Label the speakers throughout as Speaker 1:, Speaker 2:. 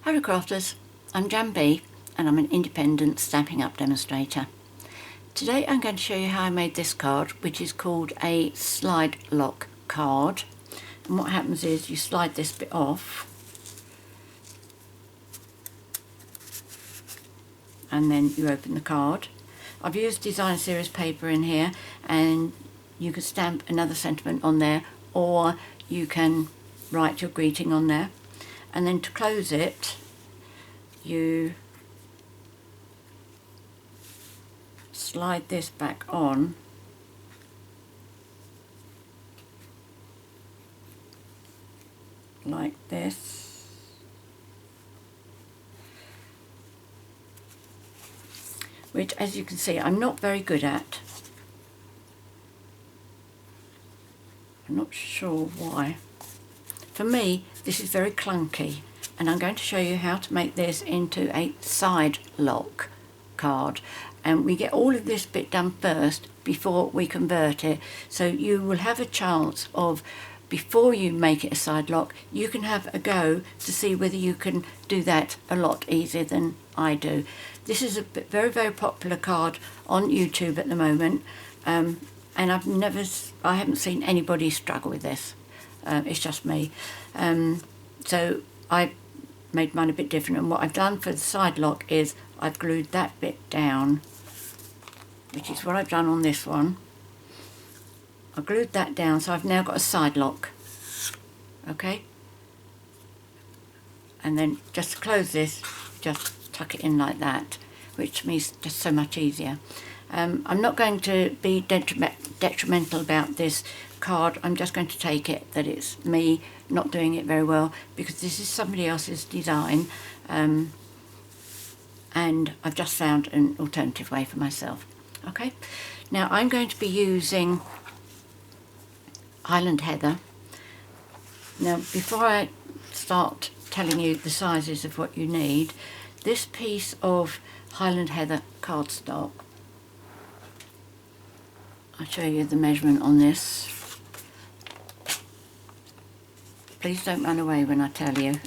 Speaker 1: Hello crafters, I'm JanB and I'm an independent Stampin' Up demonstrator. Today I'm going to show you how I made this card, which is called a slide lock card. And what happens is you slide this bit off and then you open the card. I've used design series paper in here, and you can stamp another sentiment on there, or you can write your greeting on there. And then to close it, you slide this back on like this, which, as you can see, I'm not very good at. I'm not sure why. For me, this is very clunky, and I'm going to show you how to make this into a side lock card. And we get all of this bit done first before we convert it, so you will have a chance of, before you make it a side lock, you can have a go to see whether you can do that a lot easier than I do. This is a very, very popular card on YouTube at the moment, and I haven't seen anybody struggle with this. It's just me. So I made mine a bit different, and what I've done for the side lock is I've glued that bit down, which is what I've done on this one. I glued that down, so I've now got a side lock. Okay? And then just to close this, just tuck it in like that, which means just so much easier. I'm not going to be detrimental about this card. I'm just going to take it that it's me not doing it very well, because this is somebody else's design, and I've just found an alternative way for myself. Okay, now I'm going to be using Highland Heather. Now, before I start telling you the sizes of what you need, this piece of Highland Heather cardstock, I'll show you the measurement on this. Please don't run away when I tell you.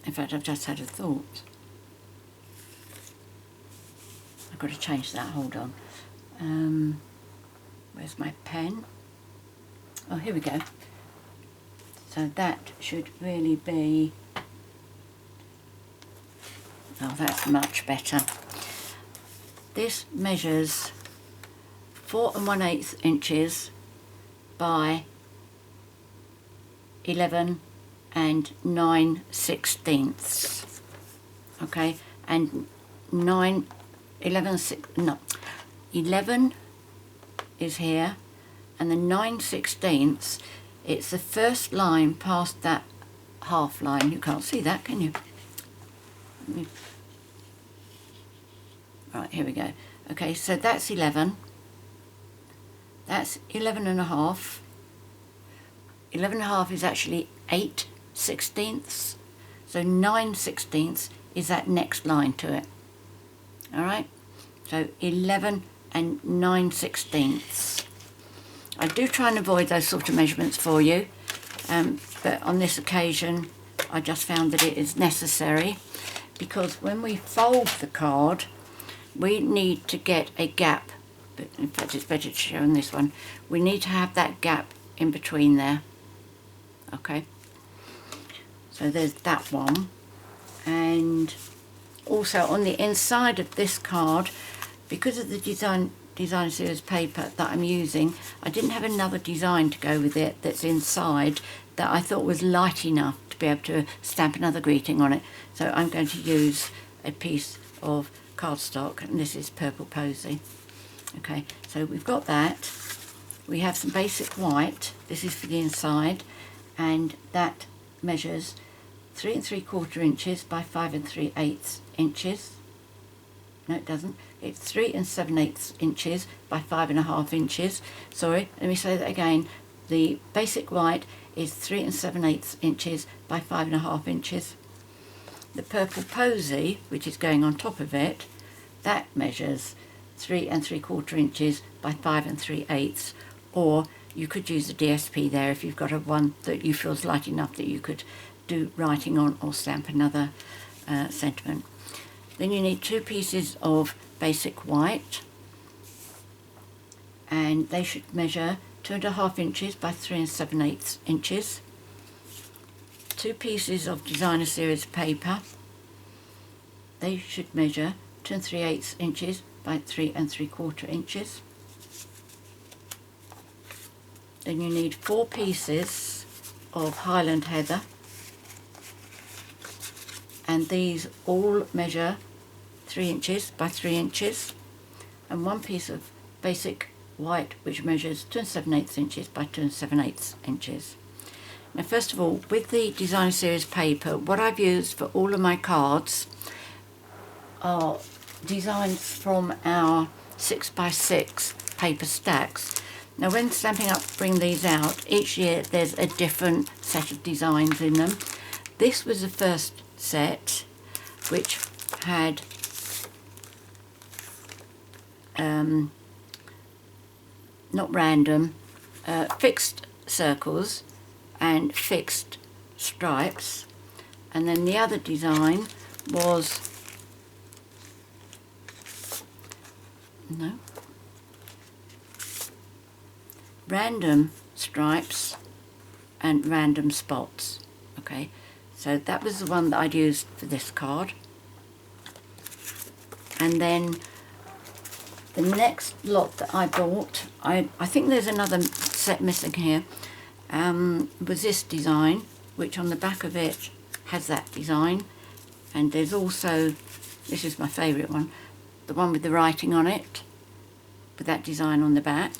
Speaker 1: In fact, I've just had a thought. I've got to change that, hold on. Where's my pen? Oh, here we go. So that should really be, oh, that's much better. This measures 4 1/8 inches by 11 9/16. Okay, and 11 is here, and the 9/16, it's the first line past that half line. You can't see that, can you? Right, here we go. Okay, so that's 11. That's 11 and a half. 11 and a half is actually 8/16. So 9/16 is that next line to it. All right, so 11 and 9/16. I do try and avoid those sort of measurements for you, but on this occasion I just found that it is necessary, because when we fold the card, we need to get a gap. But in fact, it's better to show on this one. We need to have that gap in between there. Okay, so there's that one. And also on the inside of this card, because of the design series paper that I'm using, I didn't have another design to go with it that's inside that I thought was light enough to be able to stamp another greeting on it. So I'm going to use a piece of cardstock, and this is Purple Posy. Okay, so we've got that. We have some basic white. This is for the inside, and that measures 3 3/4 inches by 5 3/8 inches. No, it doesn't. It's 3 7/8 inches by 5.5 inches. Sorry, let me say that again. The basic white is 3 7/8 inches by 5.5 inches. The Purple Posy, which is going on top of it, that measures 3 3/4 inches by 5 3/8, or you could use a DSP there if you've got a one that you feel is light enough that you could do writing on or stamp another sentiment. Then you need 2 pieces of basic white, and they should measure 2.5 inches by 3 7/8 inches. 2 pieces of designer series paper, they should measure 2 3/8 inches by 3 3/4 inches. Then you need 4 pieces of Highland Heather, and these all measure 3 inches by 3 inches, and 1 piece of basic white which measures 2 7/8 inches by 2 7/8 inches. Now first of all, with the designer series paper, what I've used for all of my cards are designs from our 6x6 paper stacks. Now when Stampin' Up bring these out, each year there's a different set of designs in them. This was the first set, which had not random, fixed circles and fixed stripes, and then the other design was random stripes and random spots. Okay, so that was the one that I'd used for this card. And then the next lot that I bought, I think there's another set missing here, was this design, which on the back of it has that design, and there's also, this is my favourite one, the one with the writing on it, with that design on the back.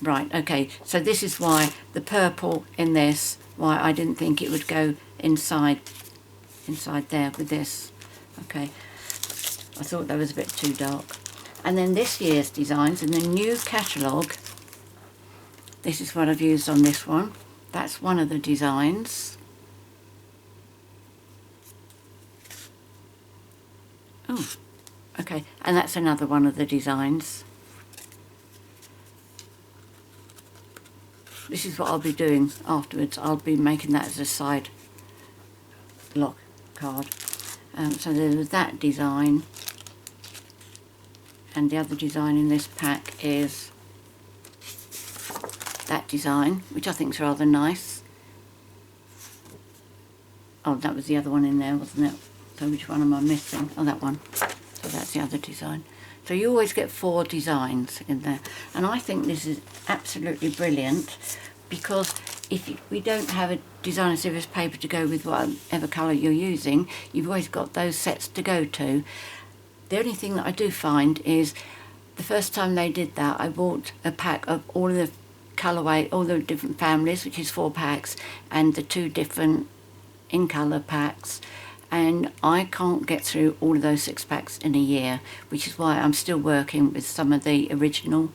Speaker 1: Right, okay, so this is why the purple in this, why I didn't think it would go inside there with this. Okay, I thought that was a bit too dark. And then this year's designs in the new catalogue, this is what I've used on this one. That's one of the designs. Oh, okay, and that's another one of the designs. This is what I'll be doing afterwards. I'll be making that as a side lock card. So there was that design, and the other design in this pack is that design, which I think is rather nice. Oh, that was the other one in there, wasn't it? So which one am I missing? Oh, that one. So that's the other design. So you always get 4 designs in there, and I think this is absolutely brilliant, because if we don't have a designer series paper to go with whatever colour you're using, you've always got those sets to go to. The only thing that I do find is the first time they did that, I bought a pack of all of the colourway, all the different families, which is 4 packs, and the 2 different in colour packs, and I can't get through all of those 6 packs in a year, which is why I'm still working with some of the original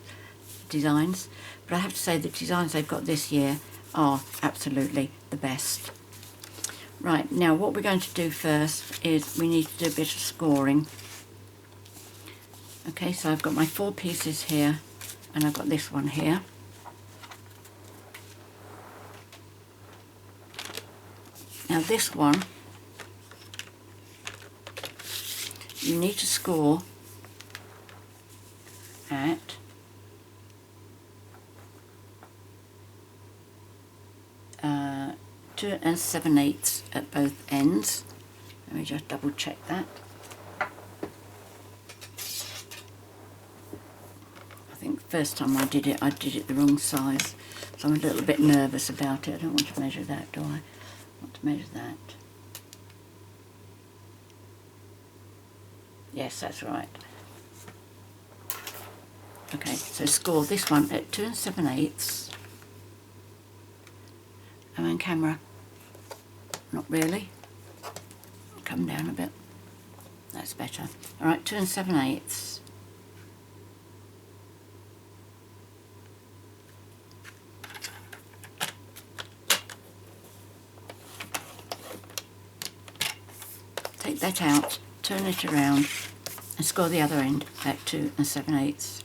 Speaker 1: designs. But I have to say the designs they've got this year are absolutely the best. Right, now what we're going to do first is we need to do a bit of scoring. Okay, so I've got my 4 pieces here, and I've got this one here. Now this one, you need to score at 2 7/8 at both ends. Let me just double check that. I think the first time I did it the wrong size, so I'm a little bit nervous about it. I don't want to measure that, do I? I want to measure that. Yes, that's right. Okay, so score this one at 2 7/8. I'm on camera. Not really. Come down a bit. That's better. Alright, 2 7/8. Take that out, turn it around, and score the other end at 2 7/8.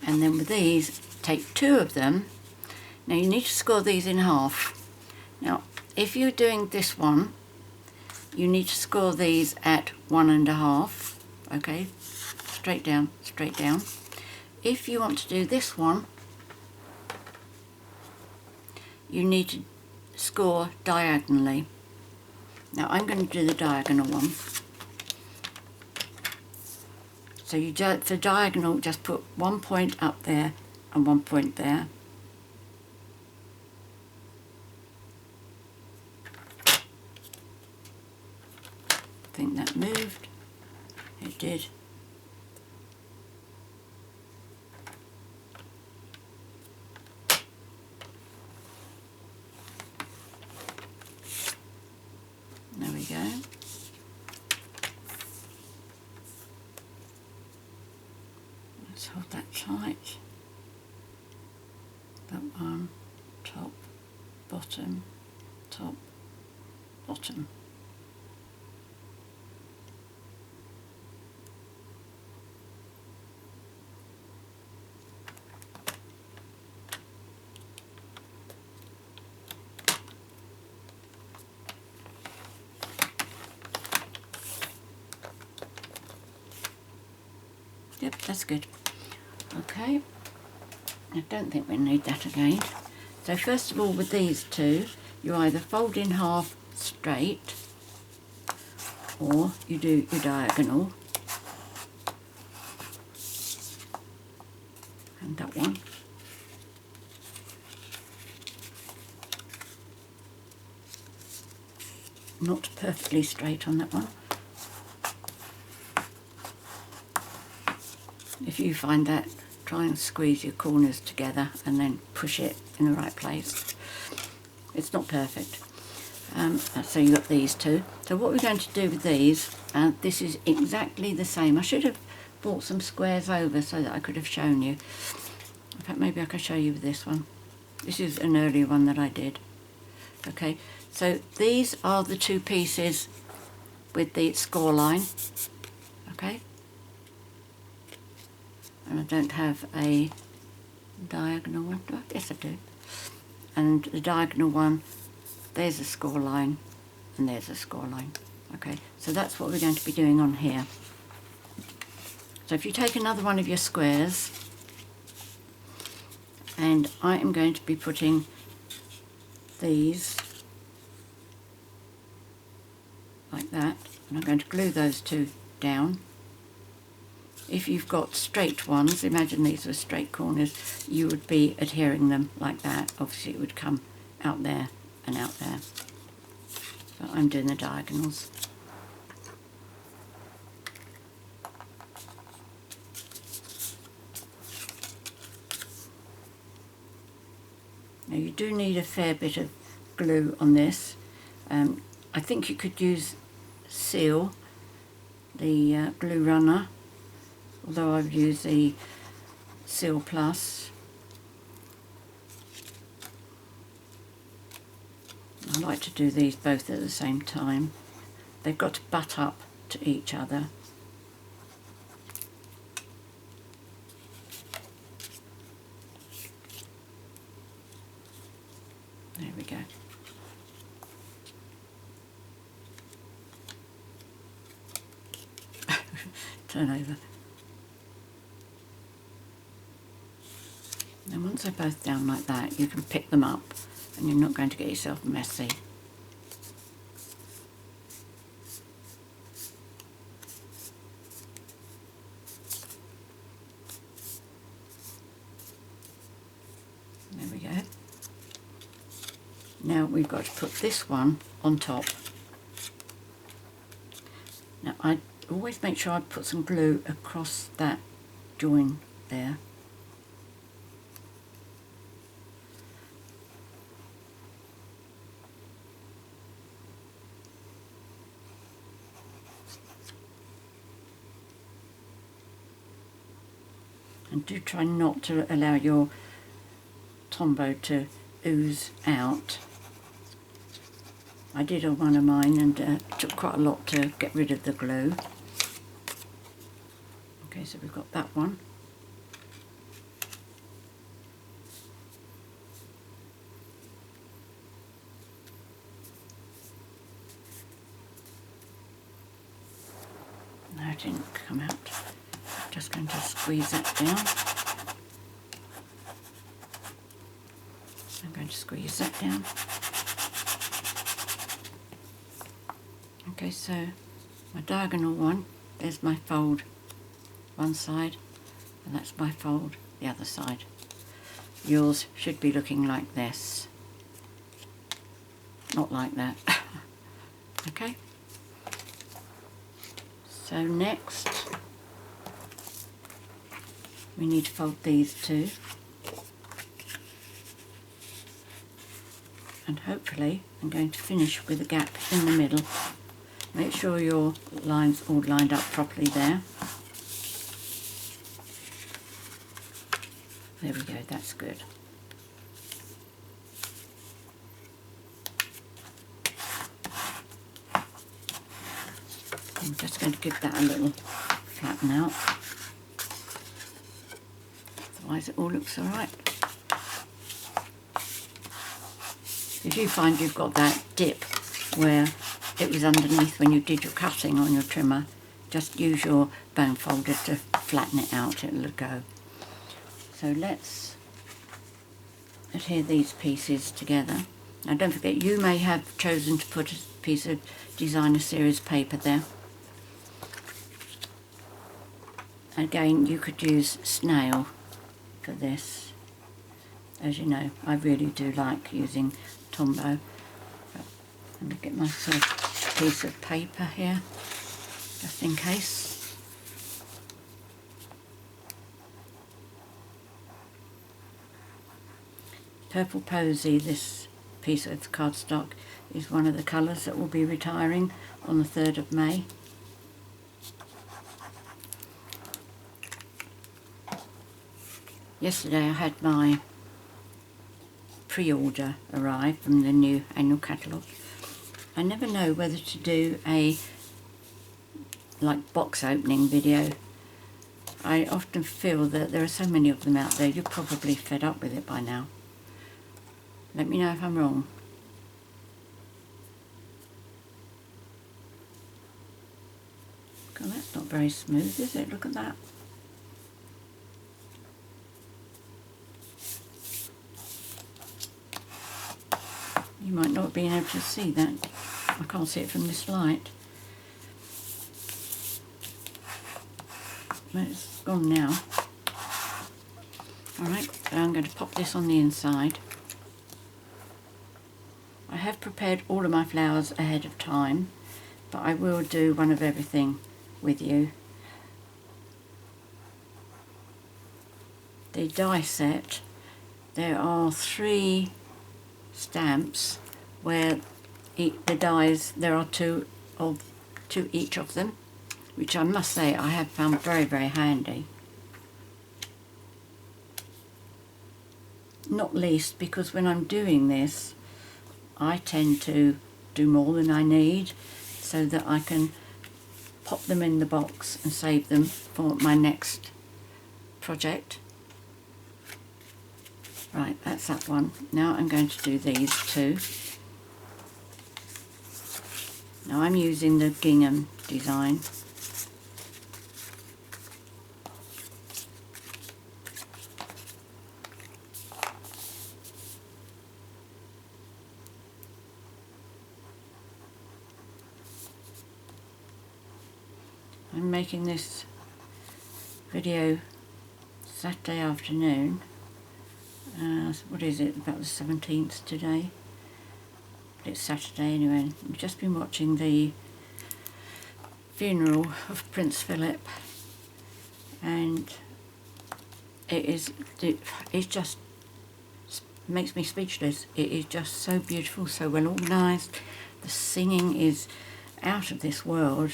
Speaker 1: And then with these, take 2 of them. Now you need to score these in half. Now if you're doing this one, you need to score these at 1 1/2, okay, straight down, straight down. If you want to do this one, you need to score diagonally. Now I'm going to do the diagonal one. So you just, for diagonal, just put 1 point up there and 1 point there. I think that moved. It did. There we go. Let's hold that tight. That one, top, bottom, top, bottom. Yep, that's good. Okay, I don't think we need that again. So first of all, with these 2, you either fold in half straight or you do your diagonal. And that one. Not perfectly straight on that one. If you find that, try and squeeze your corners together and then push it in the right place. It's not perfect. So you've got these 2. So what we're going to do with these, this is exactly the same. I should have brought some squares over so that I could have shown you. In fact, maybe I could show you with this one. This is an earlier one that I did. Okay, so these are the 2 pieces with the score line. Okay. And I don't have a diagonal one. Oh, yes, I do. And the diagonal one, there's a score line, and there's a score line. Okay, so that's what we're going to be doing on here. So if you take another one of your squares, and I am going to be putting these like that, and I'm going to glue those 2 down. If you've got straight ones, imagine these were straight corners, you would be adhering them like that. Obviously it would come out there and out there. So I'm doing the diagonals. Now you do need a fair bit of glue on this. I think you could use Seal, the glue runner, although I've used the Seal Plus. I like to do these both at the same time. They've got to butt up to each other. There we go. Turn over. And once they're both down like that, you can pick them up and you're not going to get yourself messy. There we go. Now we've got to put this one on top. Now I always make sure I put some glue across that join there. And do try not to allow your Tombow to ooze out. I did on one of mine and it took quite a lot to get rid of the glue. Okay, so we've got that one. come out. Just going to squeeze that down. I'm going to squeeze that down. Okay, so my diagonal one, there's my fold one side, and that's my fold the other side. Yours should be looking like this, not like that. Okay, so next we need to fold these two, and hopefully I'm going to finish with a gap in the middle. Make sure your lines all lined up properly there. There we go, that's good. I'm just going to give that a little flatten out. Otherwise it all looks alright. If you find you've got that dip where it was underneath when you did your cutting on your trimmer, just use your bone folder to flatten it out, it'll go. So let's adhere these pieces together. Now don't forget, you may have chosen to put a piece of designer series paper there. Again, you could use snail for this. As you know, I really do like using Tombow. Let me get myself a piece of paper here, just in case. Purple Posy, this piece of cardstock, is one of the colours that will be retiring on the 3rd of May. Yesterday I had my pre-order arrive from the new annual catalogue. I never know whether to do a box opening video. I often feel that there are so many of them out there, you're probably fed up with it by now. Let me know if I'm wrong. God, that's not very smooth, is it? Look at that. You might not be able to see that. I can't see it from this light. But it's gone now. Alright, so I'm going to pop this on the inside. I have prepared all of my flowers ahead of time, but I will do one of everything with you. The die set, there are 3 stamps where the dies, there are two each of them, which I must say I have found very, very handy. Not least because when I'm doing this, I tend to do more than I need so that I can pop them in the box and save them for my next project. Right, that's that one. Now I'm going to do these 2. Now I'm using the gingham design. I'm making this video Saturday afternoon. What is it, about the 17th today? But it's Saturday anyway. I've just been watching the funeral of Prince Philip, and it just makes me speechless. It is just so beautiful, so well organised. The singing is out of this world.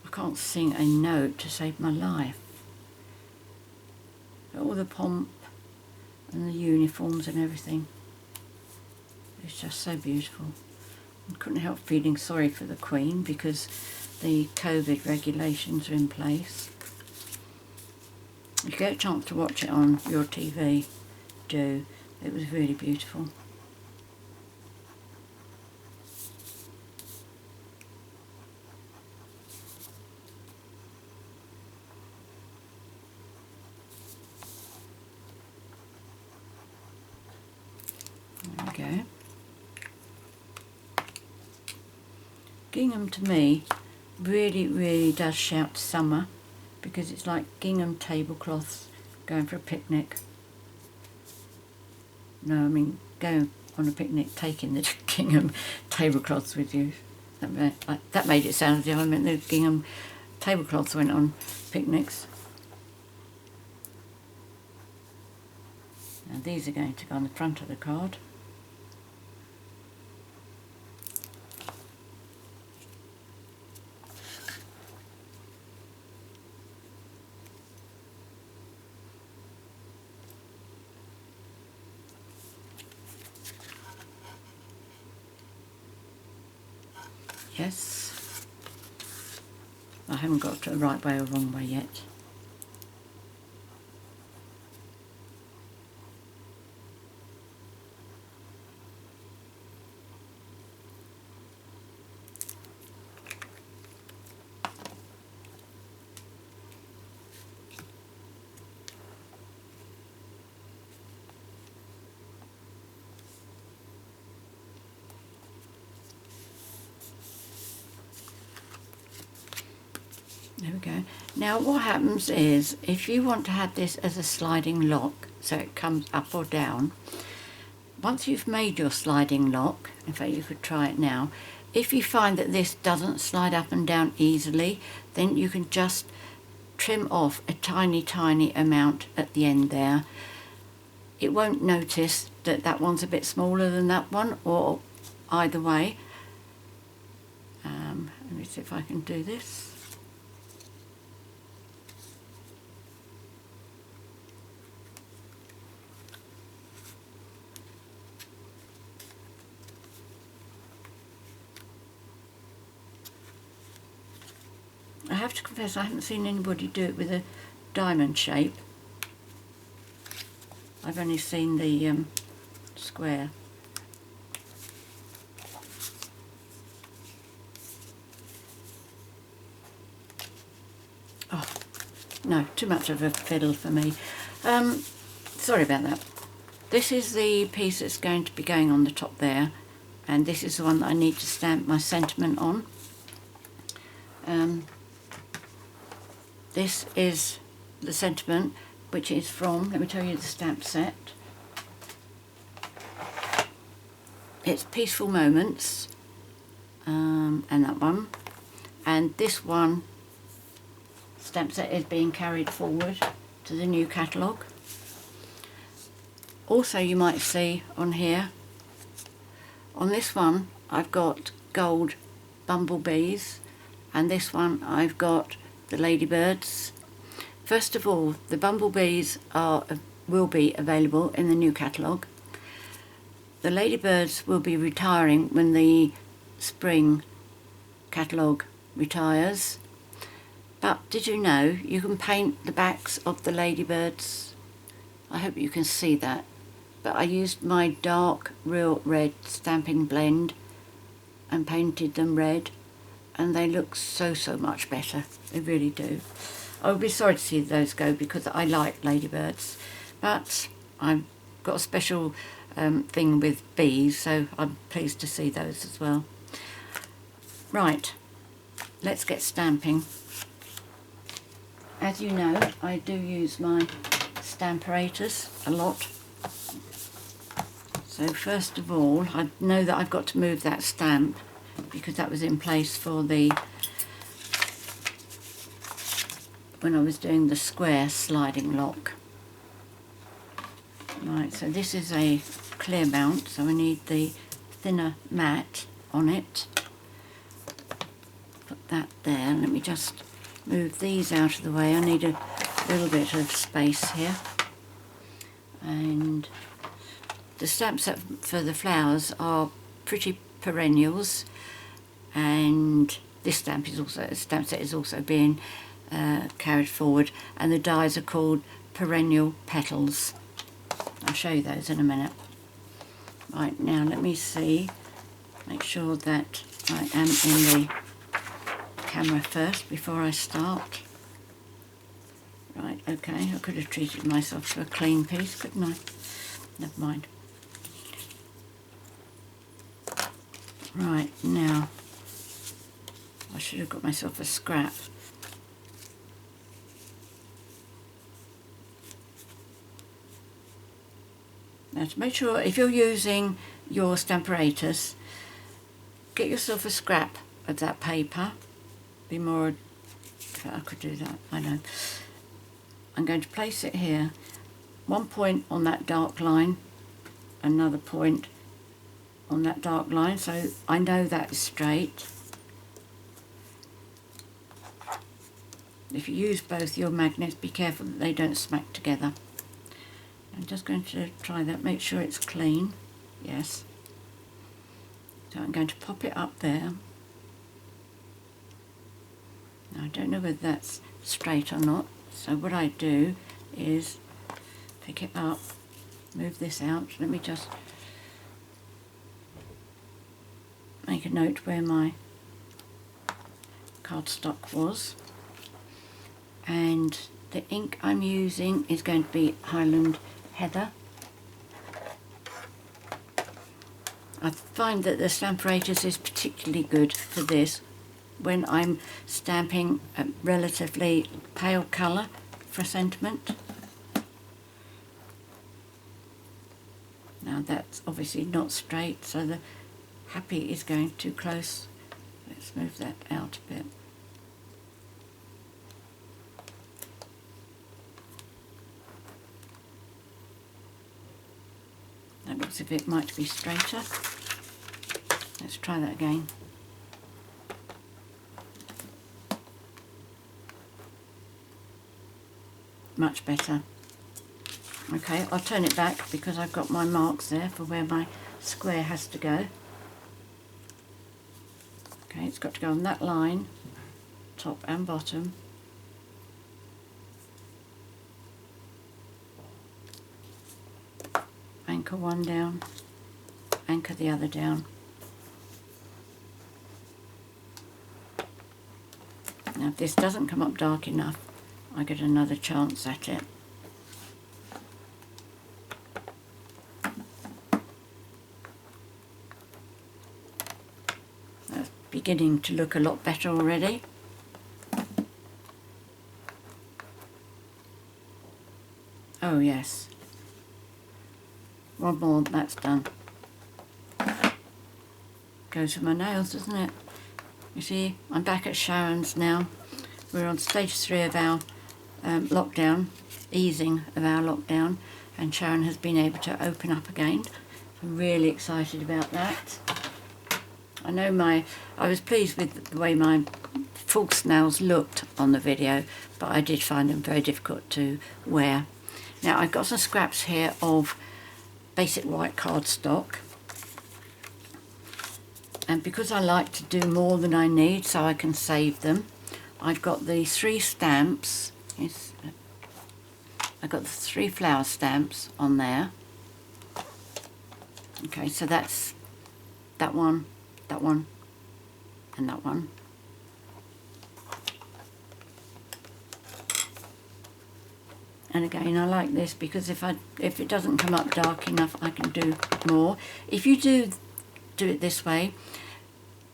Speaker 1: I can't sing a note to save my life. All the pomp and the uniforms and everything. It's just so beautiful. I couldn't help feeling sorry for the Queen because the COVID regulations are in place. If you get a chance to watch it on your TV, do. It was really beautiful. Gingham to me really does shout summer, because it's like gingham tablecloths going for a picnic. No, I mean going on a picnic, taking the gingham tablecloths with you. That made it sound as if I meant the gingham tablecloths went on picnics. Now these are going to go on the front of the card. Yes, I haven't got to the right way or wrong way yet. There we go. Now what happens is, if you want to have this as a sliding lock, so it comes up or down, once you've made your sliding lock, in fact you could try it now, if you find that this doesn't slide up and down easily, then you can just trim off a tiny amount at the end there. It won't notice that that one's a bit smaller than that one, or either way. Let me see if I can do this. I have to confess I haven't seen anybody do it with a diamond shape. I've only seen the square. Oh, no, too much of a fiddle for me. Sorry about that. This is the piece that's going to be going on the top there, and this is the one that I need to stamp my sentiment on. This is the sentiment, which is from, let me tell you the stamp set. It's Peaceful Moments, and that one. And this one, stamp set, is being carried forward to the new catalogue. Also you might see on here, on this one I've got gold bumblebees, and this one I've got the ladybirds. First of all, the bumblebees will be available in the new catalogue. The ladybirds will be retiring when the spring catalogue retires. But did you know you can paint the backs of the ladybirds? I hope you can see that. But I used my dark real red Stampin' blend and painted them red, and they look so much better. They really do. I would be sorry to see those go, because I like ladybirds, but I've got a special thing with bees, so I'm pleased to see those as well. Right, let's get stamping. As you know, I do use my Stamparatus a lot. So first of all, I know that I've got to move that stamp, because that was in place for the, when I was doing the square sliding lock. Right, so this is a clear mount, so I need the thinner mat on it. Put that there. Let me just move these out of the way. I need a little bit of space here. And the stamp set for the flowers are pretty perennials, and this stamp set is also being carried forward, and the dies are called Perennial Petals. I'll show you those in a minute. Right, now let me see, make sure that I am in the camera first before I start. Right, okay, I could have treated myself to a clean piece, couldn't I? Never mind. Right, now I should have got myself a scrap. Now to make sure, if you're using your Stamparatus, get yourself a scrap of that paper. Be more, I could do that, I know. I'm going to place it here. One point on that dark line, another point on that dark line, so I know that is straight. If you use both your magnets, be careful that they don't smack together. I'm just going to try that, make sure it's clean. Yes. So I'm going to pop it up there. Now I don't know whether that's straight or not, so what I do is pick it up, move this out. Let me just make a note where my cardstock was. And the ink I'm using is going to be Highland Heather. I find that the Stamparatus is particularly good for this when I'm stamping a relatively pale colour for sentiment. Now that's obviously not straight, so the happy is going too close. Let's move that out a bit. That looks as if it might be straighter. Let's try that again. Much better. Okay, I'll turn it back because I've got my marks there for where my square has to go. Okay, it's got to go on that line, top and bottom. Anchor one down, anchor the other down. Now if this doesn't come up dark enough, I get another chance at it. That's beginning to look a lot better already. Oh yes. One more, that's done. Goes with my nails, doesn't it? You see, I'm back at Sharon's now. We're on stage 3 of our lockdown, easing of our lockdown, and Sharon has been able to open up again. I'm really excited about that. I know I was pleased with the way my false nails looked on the video, but I did find them very difficult to wear. Now I've got some scraps here of basic white cardstock, and because I like to do more than I need so I can save them, I've got the 3 stamps. I've got the 3 flower stamps on there. Okay, so that's that one, and that one. And again, I like this because if it doesn't come up dark enough, I can do more. If you do it this way,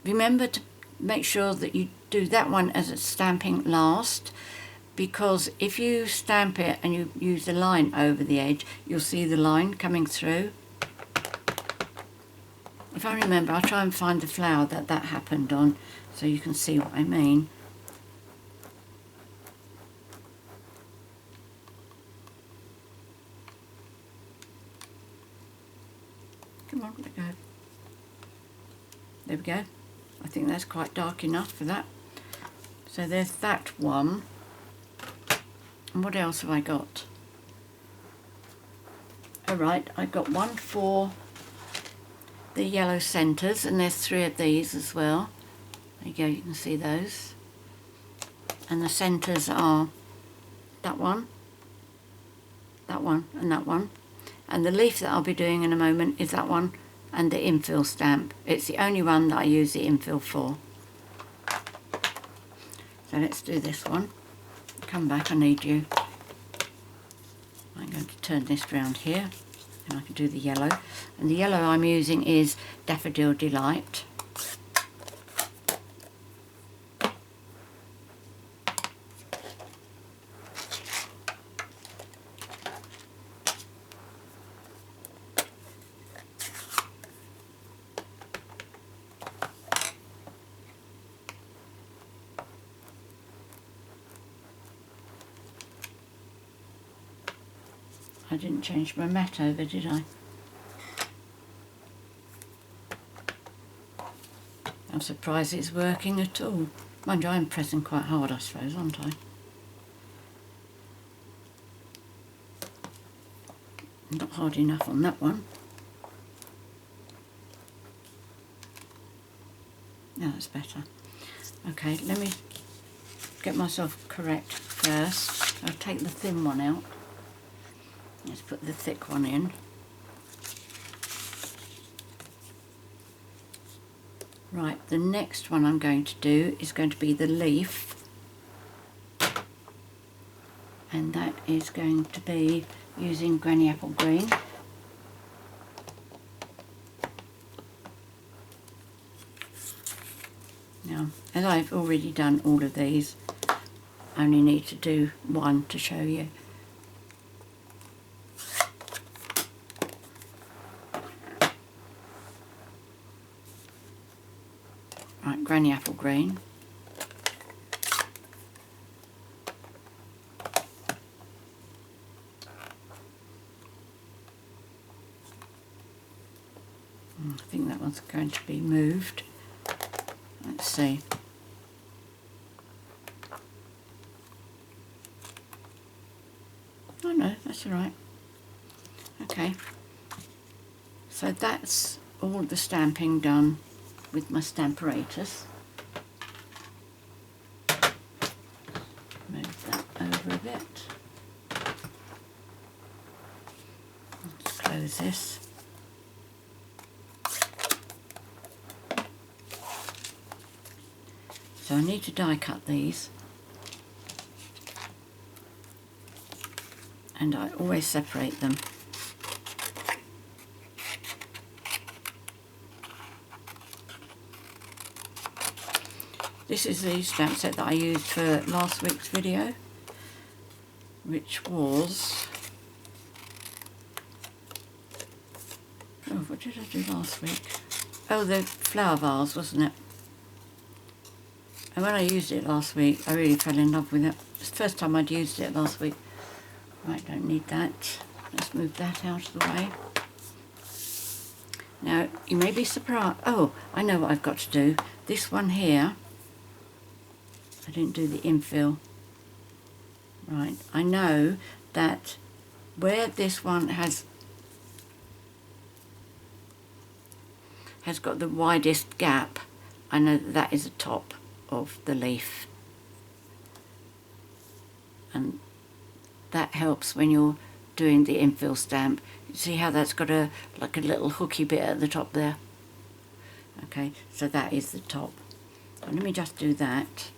Speaker 1: remember to make sure that you do that one as it's stamping last, because if you stamp it and you use a line over the edge, you'll see the line coming through. If I remember, I'll try and find the flower that happened on so you can see what I mean. Come on, let go. There we go. I think that's quite dark enough for that. So there's that one. And what else have I got? Alright, I've got one for the yellow centres, and there's 3 of these as well. There you go, you can see those. And the centres are that one, and that one. And the leaf that I'll be doing in a moment is that one and the infill stamp. It's the only one that I use the infill for. So let's do this one. Come back, I need you. I'm going to turn this round here and I can do the yellow. And the yellow I'm using is Daffodil Delight. I didn't change my mat over, did I? I'm surprised it's working at all. Mind you, I'm pressing quite hard, I suppose, aren't I? Not hard enough on that one. No, that's better. Okay, let me get myself correct first. I'll take the thin one out. Let's put the thick one in. Right, the next one I'm going to do is going to be the leaf. And that is going to be using Granny Apple Green. Now, as I've already done all of these, I only need to do one to show you. Right, Granny Apple Green. I think that one's going to be moved. Let's see. Oh no, that's all right. Okay. So that's all the stamping done with my Stamparatus. Move that over a bit. Let's close this. So I need to die cut these, and I always separate them. This is the stamp set that I used for last week's video, which was, oh, what did I do last week? Oh, the flower vase, wasn't it? And when I used it last week, I really fell in love with it. It's the first time I'd used it last week. Right, don't need that. Let's move that out of the way. Now, you may be surprised. Oh, I know what I've got to do. This one here, I didn't do the infill. Right, I know that where this one has got the widest gap, I know that that is the top of the leaf, and that helps when you're doing the infill stamp. You see how that's got a like a little hooky bit at the top there? Okay, so that is the top. So let me just do that.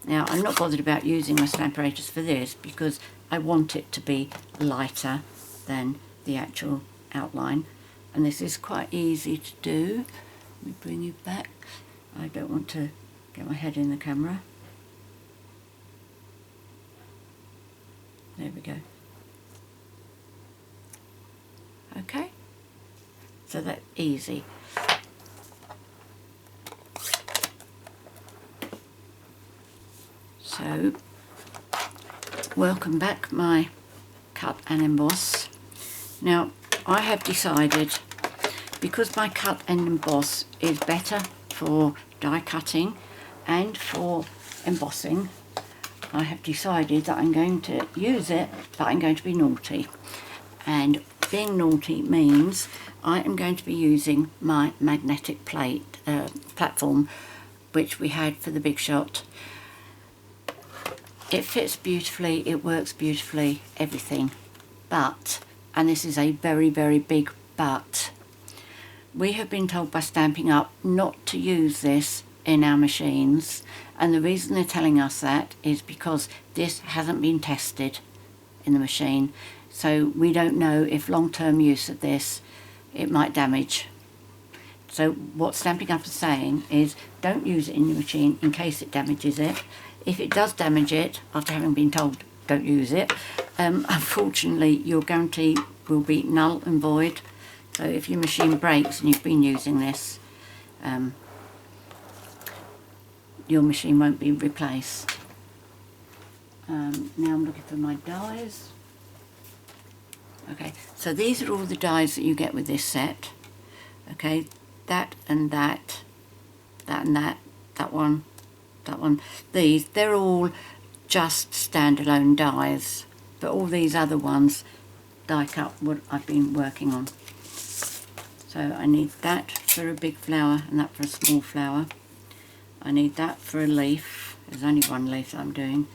Speaker 1: Now, I'm not bothered about using my Stamparatus for this because I want it to be lighter than the actual outline, and this is quite easy to do. Let me bring you back. I don't want to get my head in the camera. There we go. Okay, so that's easy. So, welcome back, my cut and emboss. Now, I have decided, because my cut and emboss is better for die cutting and for embossing, I have decided that I'm going to use it, but I'm going to be naughty. And being naughty means I am going to be using my magnetic plate platform, which we had for the Big Shot. It fits beautifully, it works beautifully, everything. But, and this is a very, very big but, we have been told by Stampin' Up not to use this in our machines, and the reason they're telling us that is because this hasn't been tested in the machine, so we don't know if long-term use of this it might damage. So what Stampin' Up is saying is don't use it in your machine in case it damages it. If it does damage it, after having been told don't use it, unfortunately your guarantee will be null and void. So if your machine breaks and you've been using this, your machine won't be replaced. Now I'm looking for my dies. Okay, so these are all the dies that you get with this set. Okay, that and that, that and that, that one, that one. These, they're all just standalone dies, but all these other ones die cut what I've been working on. So I need that for a big flower and that for a small flower. I need that for a leaf. There's only one leaf that I'm doing.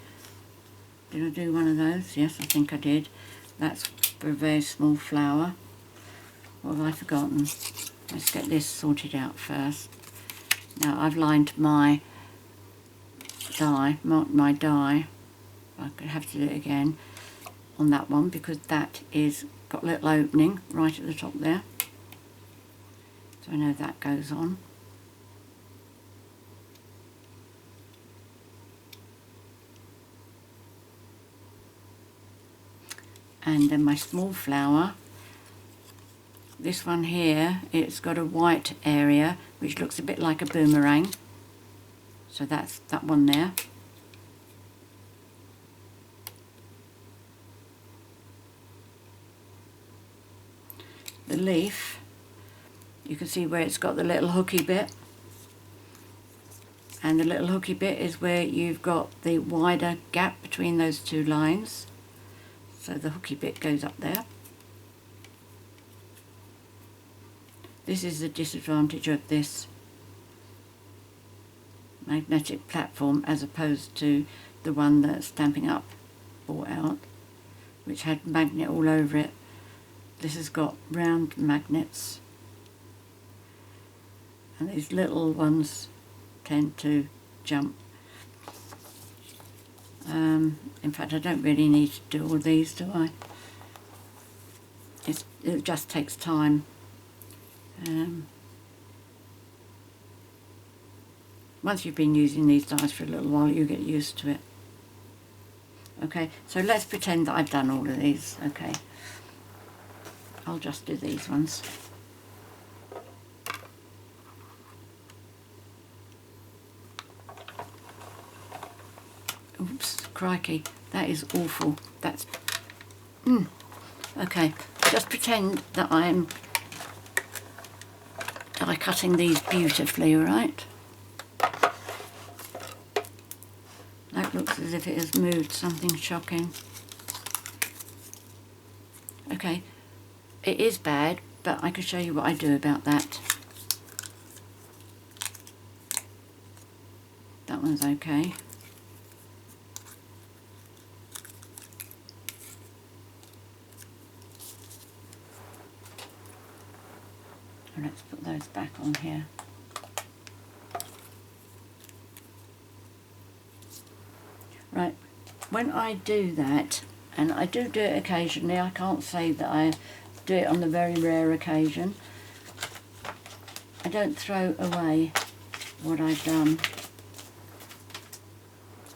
Speaker 1: Did I do one of those? Yes, I think I did. That's for a very small flower. What have I forgotten? Let's get this sorted out first. Now I've lined my die, marked my die. I could have to do it again on that one because that is got a little opening right at the top there. So I know that goes on. And then my small flower, this one here, it's got a white area which looks a bit like a boomerang. So that's that one there. The leaf, you can see where it's got the little hooky bit, and the little hooky bit is where you've got the wider gap between those two lines, so the hooky bit goes up there. This is the disadvantage of this magnetic platform as opposed to the one that Stampin' Up brought out, which had magnet all over it. This has got round magnets, and these little ones tend to jump. In fact, I don't really need to do all these, do I? It just takes time. Once you've been using these dies for a little while, you get used to it. Okay, so let's pretend that I've done all of these. Okay, I'll just do these ones. Oops, crikey, that is awful. That's... Okay, just pretend that I'm die cutting these beautifully, alright? That looks as if it has moved something shocking. Okay, it is bad, but I can show you what I do about that. That one's okay. Let's put those back on here. Right, when I do that, and I do it occasionally, I can't say that I do it on the very rare occasion, I don't throw away what I've done.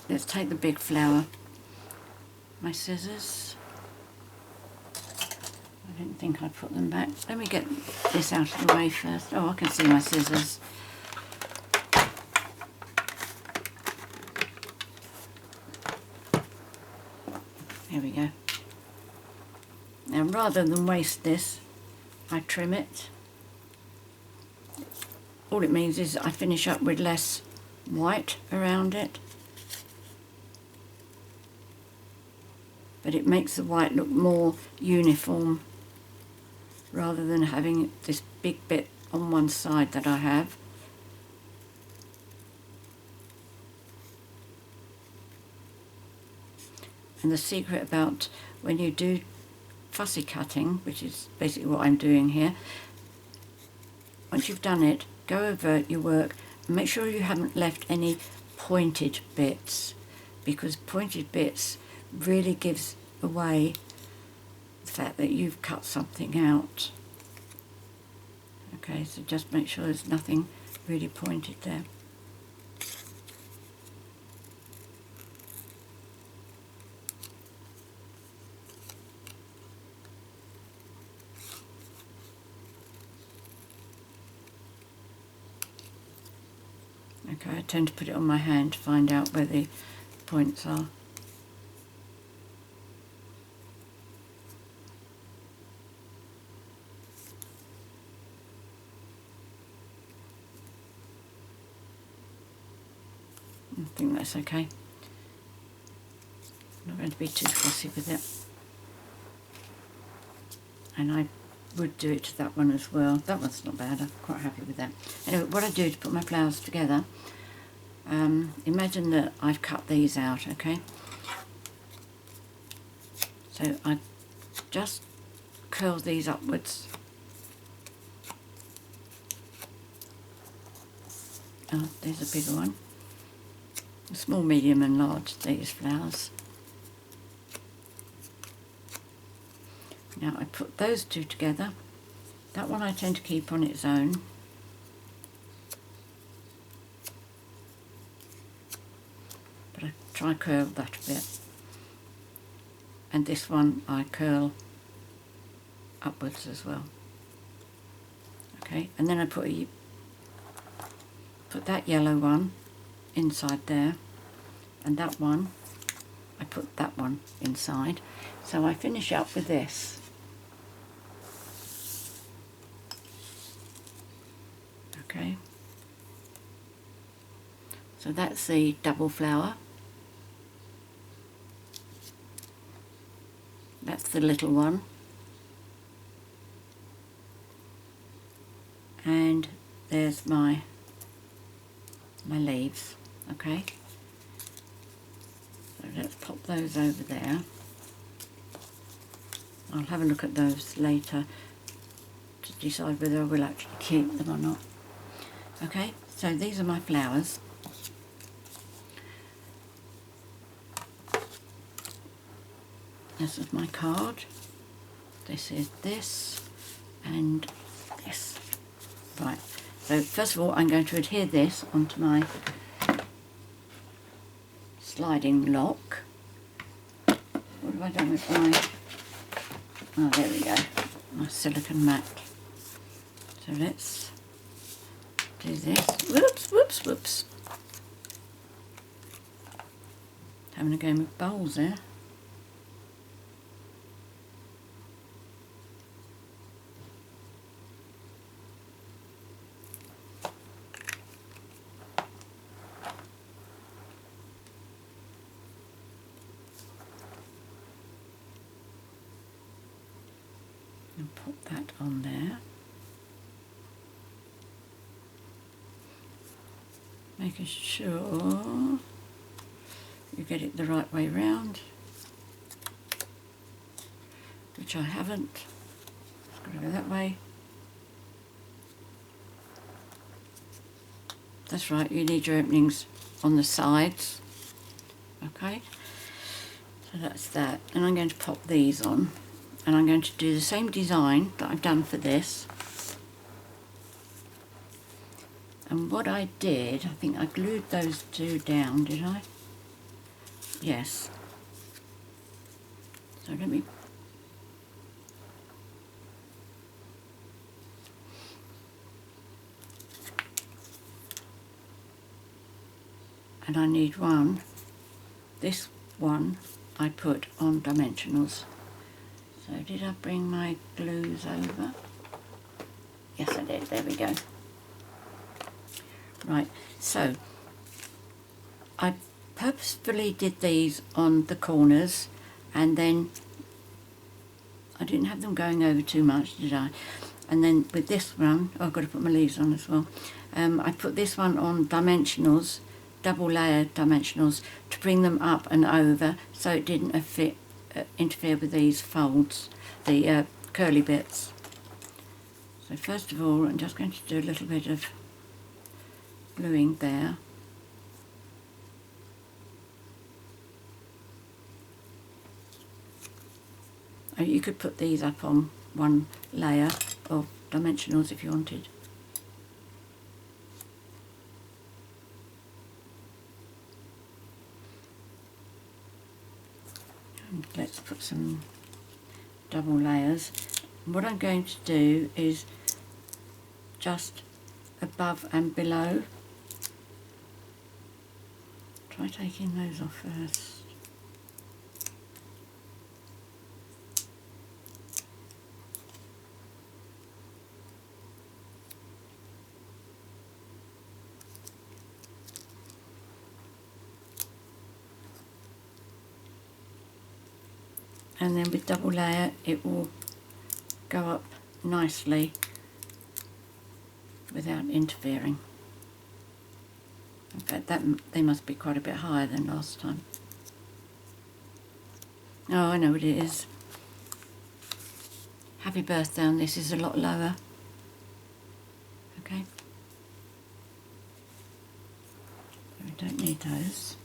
Speaker 1: Let's take the big flower. My scissors. I didn't think I'd put them back. Let me get this out of the way first. Oh, I can see my scissors. There we go. Now, rather than waste this, I trim it. All it means is I finish up with less white around it. But it makes the white look more uniform, rather than having this big bit on one side that I have. And the secret about when you do fussy cutting, which is basically what I'm doing here, once you've done it, go over your work and make sure you haven't left any pointed bits, because pointed bits really gives away the fact that you've cut something out. Okay, so just make sure there's nothing really pointed there. Okay, I tend to put it on my hand to find out where the points are. I think that's okay. I'm not going to be too fussy with it. And I would do it to that one as well. That one's not bad, I'm quite happy with that. Anyway, what I do to put my flowers together, imagine that I've cut these out, okay? So I just curl these upwards. Oh, there's a bigger one. Small, medium and large, these flowers. Now I put those two together. That one I tend to keep on its own. But I try curl that a bit. And this one I curl upwards as well. Okay, and then I put that yellow one inside there, and that one, I put that one inside. So I finish up with this. Okay, so that's the double flower. That's the little one. And there's my leaves, okay? So let's pop those over there. I'll have a look at those later to decide whether I will actually keep them or not. Okay, so these are my flowers. This is my card. This is this and this. Right, so first of all I'm going to adhere this onto my sliding lock. What have I done with my, oh there we go, my silicone mat. So let's do this. Whoops, whoops, whoops. Having a game of bowls there. And put that on there. Making sure you get it the right way round, which I haven't. It's got to go that way. That's right, you need your openings on the sides. Okay, so that's that. And I'm going to pop these on, and I'm going to do the same design that I've done for this. And what I did, I think I glued those two down, did I? Yes. So let me... And I need one. This one I put on dimensionals. So did I bring my glues over? Yes I did, there we go. Right, so I purposefully did these on the corners, and then I didn't have them going over too much, did I? And then with this one, oh, I've got to put my leaves on as well. I put this one on dimensionals, double layer dimensionals, to bring them up and over so it didn't interfere with these folds, the curly bits. So first of all, I'm just going to do a little bit of gluing there. You could put these up on one layer of dimensionals if you wanted. And let's put some double layers. What I'm going to do is just above and below. Try taking those off first. and then with double layer it will go up nicely without interfering. In fact, they must be quite a bit higher than last time. Oh, I know what it is. Happy Birthday on this is a lot lower. Okay. We don't need those.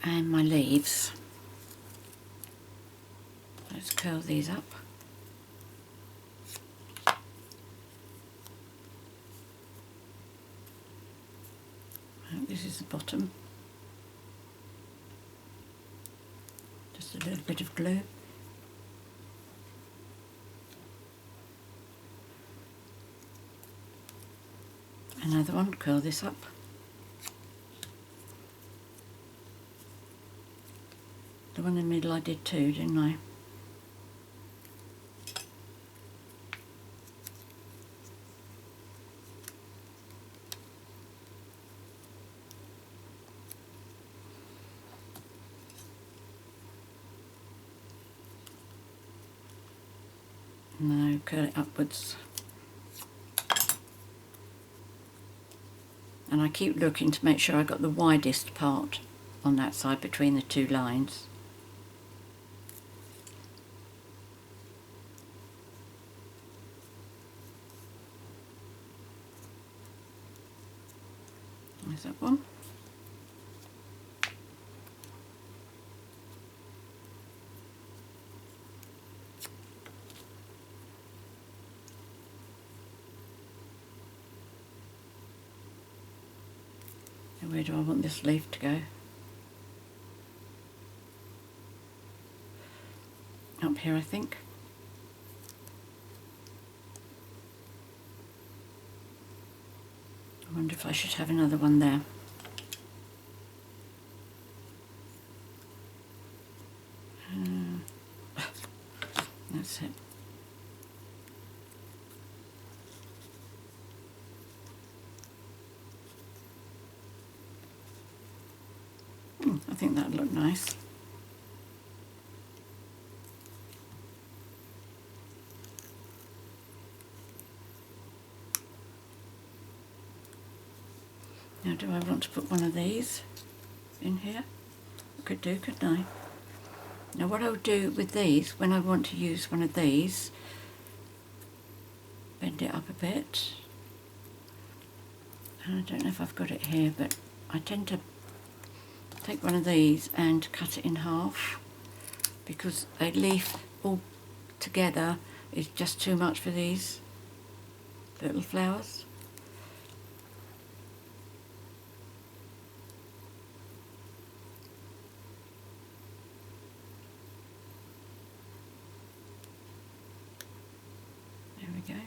Speaker 1: And my leaves. Let's curl these up. This is the bottom. Just a little bit of glue. Another one, curl this up. The one in the middle I did too, didn't I? No, curl it upwards. And I keep looking to make sure I got the widest part on that side between the two lines. There's that one. And where do I want this leaf to go? Up here, I think. I wonder if I should have another one there. That's it. I think that'd look nice. Now, do I want to put one of these in here? I could do, couldn't I? Now, what I'll do with these, when I want to use one of these, bend it up a bit. And I don't know if I've got it here, but I tend to take one of these and cut it in half, because a leaf all together is just too much for these little flowers. There we go.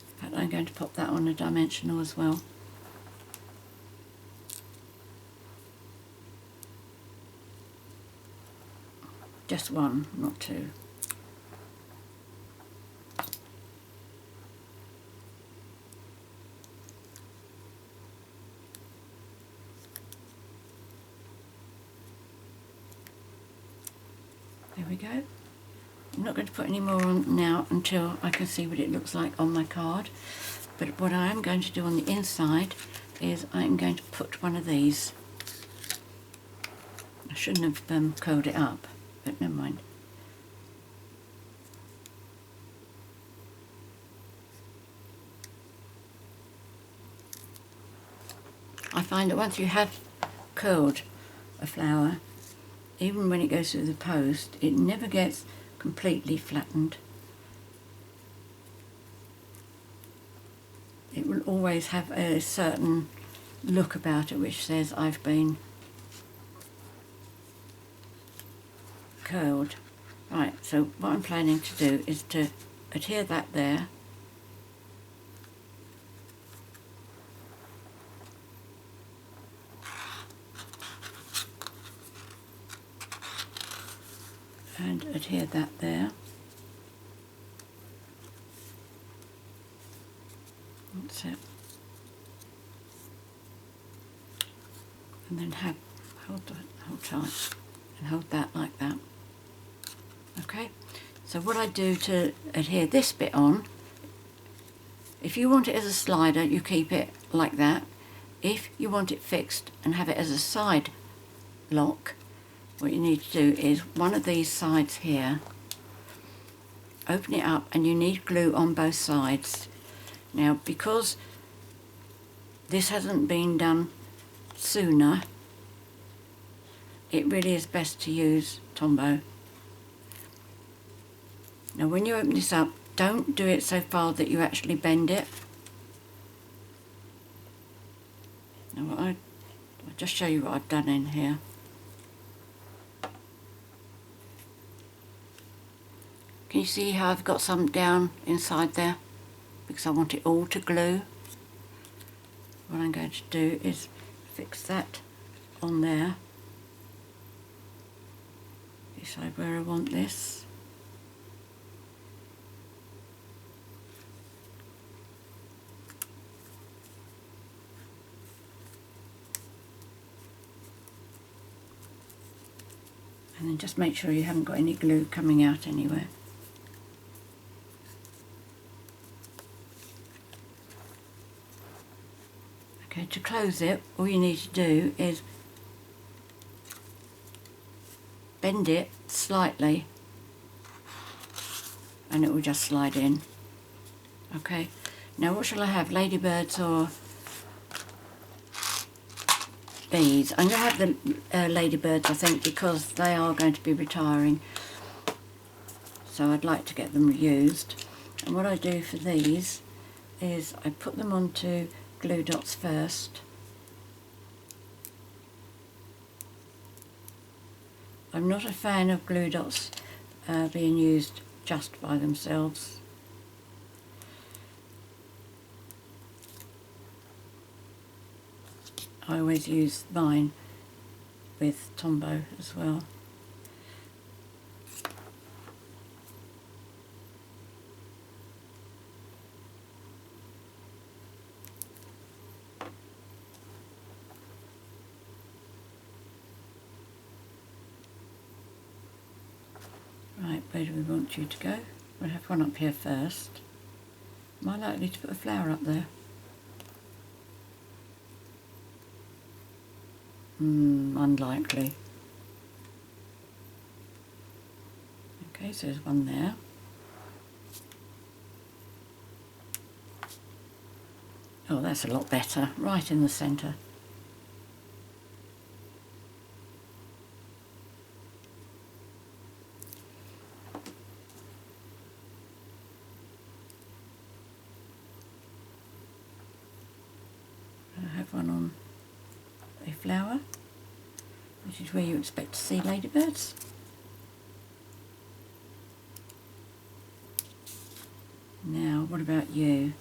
Speaker 1: In fact, I'm going to pop that on a dimensional as well. Just one, not two. There we go. I'm not going to put any more on now until I can see what it looks like on my card. But what I am going to do on the inside is I'm going to put one of these. I shouldn't have curled it up, but never mind. I find that once you have curled a flower, even when it goes through the post, it never gets completely flattened. It will always have a certain look about it which says I've been curled. Right, so what I'm planning to do is to adhere that there. And adhere that there. That's it. And then hold tight and hold that like that. Okay, so what I do to adhere this bit on, if you want it as a slider, you keep it like that. If you want it fixed and have it as a side lock, what you need to do is one of these sides here, open it up, and you need glue on both sides. Now, because this hasn't been done sooner, it really is best to use Tombow. Now when you open this up, don't do it so far that you actually bend it. Now I'll just show you what I've done in here. Can you see how I've got some down inside there? Because I want it all to glue. What I'm going to do is fix that on there. Decide where I want this. And then just make sure you haven't got any glue coming out anywhere. Okay, to close it, all you need to do is bend it slightly and it will just slide in. Okay, now what shall I have, ladybirds or bees? I'm going to have the ladybirds, I think, because they are going to be retiring, so I'd like to get them reused. And what I do for these is I put them onto glue dots first. I'm not a fan of glue dots being used just by themselves. I always use mine with Tombow as well. Right, where do we want you to go? We'll have one up here first. Am I likely to put a flower up there? Unlikely. Okay, so there's one there. Oh, that's a lot better, right in the centre. I have one on a flower, which is where you expect to see ladybirds. Now, what about you?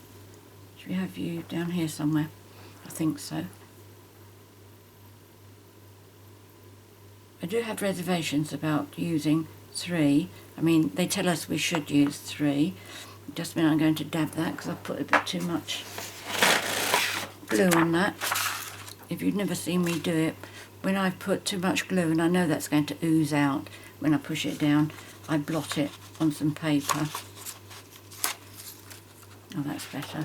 Speaker 1: Should we have you down here somewhere? I think so. I do have reservations about using 3. I mean, they tell us we should use 3. Just a minute, I'm going to dab that because I've put a bit too much glue on that. If you've never seen me do it, when I put too much glue and I know that's going to ooze out when I push it down, I blot it on some paper. Oh, that's better.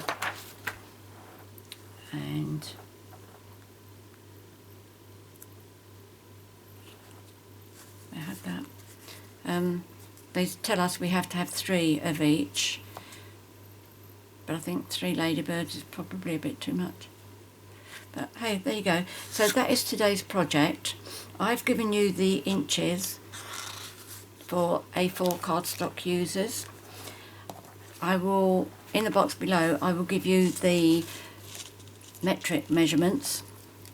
Speaker 1: And I have that. They tell us we have to have 3 of each, but I think 3 ladybirds is probably a bit too much. But hey, there you go. So that is today's project. I've given you the inches for A4 cardstock users. I will, in the box below, I will give you the metric measurements,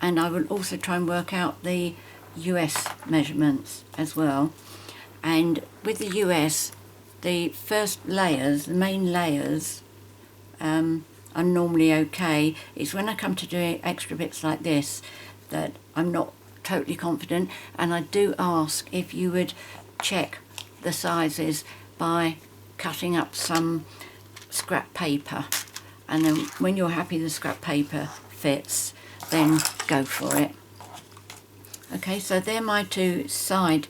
Speaker 1: and I will also try and work out the US measurements as well. And with the US, the first layers, the main layers, are normally okay. It's when I come to doing extra bits like this that I'm not totally confident, and I do ask if you would check the sizes by cutting up some scrap paper. and then when you're happy the scrap paper fits, then go for it. Okay, so they're my two side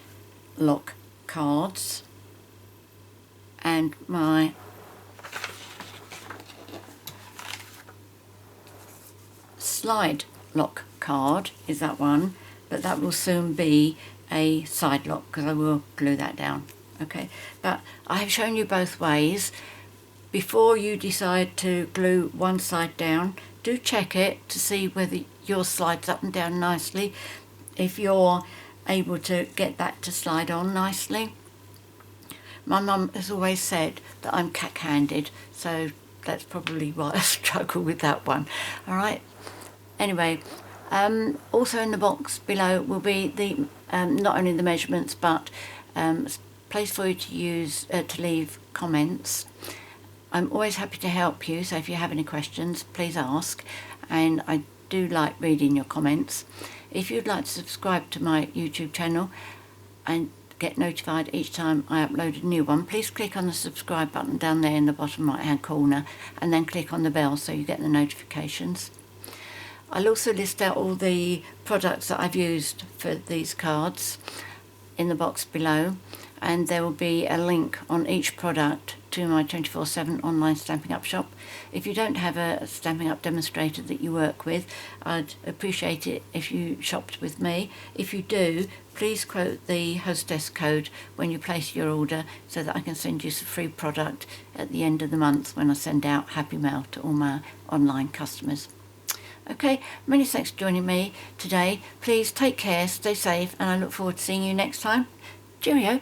Speaker 1: lock cards, and my slide lock card is that one, but that will soon be a side lock because I will glue that down. Okay, but I have shown you both ways. Before you decide to glue one side down, do check it to see whether yours slides up and down nicely, if you're able to get that to slide on nicely. My mum has always said that I'm cack-handed, so that's probably why I struggle with that one. Alright, anyway, also in the box below will be the not only the measurements, but place for you to use to leave comments. I'm always happy to help you, so if you have any questions, please ask, and I do like reading your comments. If you'd like to subscribe to my YouTube channel and get notified each time I upload a new one, please click on the subscribe button down there in the bottom right hand corner, and then click on the bell so you get the notifications. I'll also list out all the products that I've used for these cards in the box below, and there will be a link on each product to my 24/7 online Stampin' Up shop. If you don't have a Stampin' Up demonstrator that you work with, I'd appreciate it if you shopped with me. If you do, please quote the HOSTESS code when you place your order so that I can send you some free product at the end of the month when I send out Happy Mail to all my online customers. Okay, many thanks for joining me today. Please take care, stay safe, and I look forward to seeing you next time. Cheerio.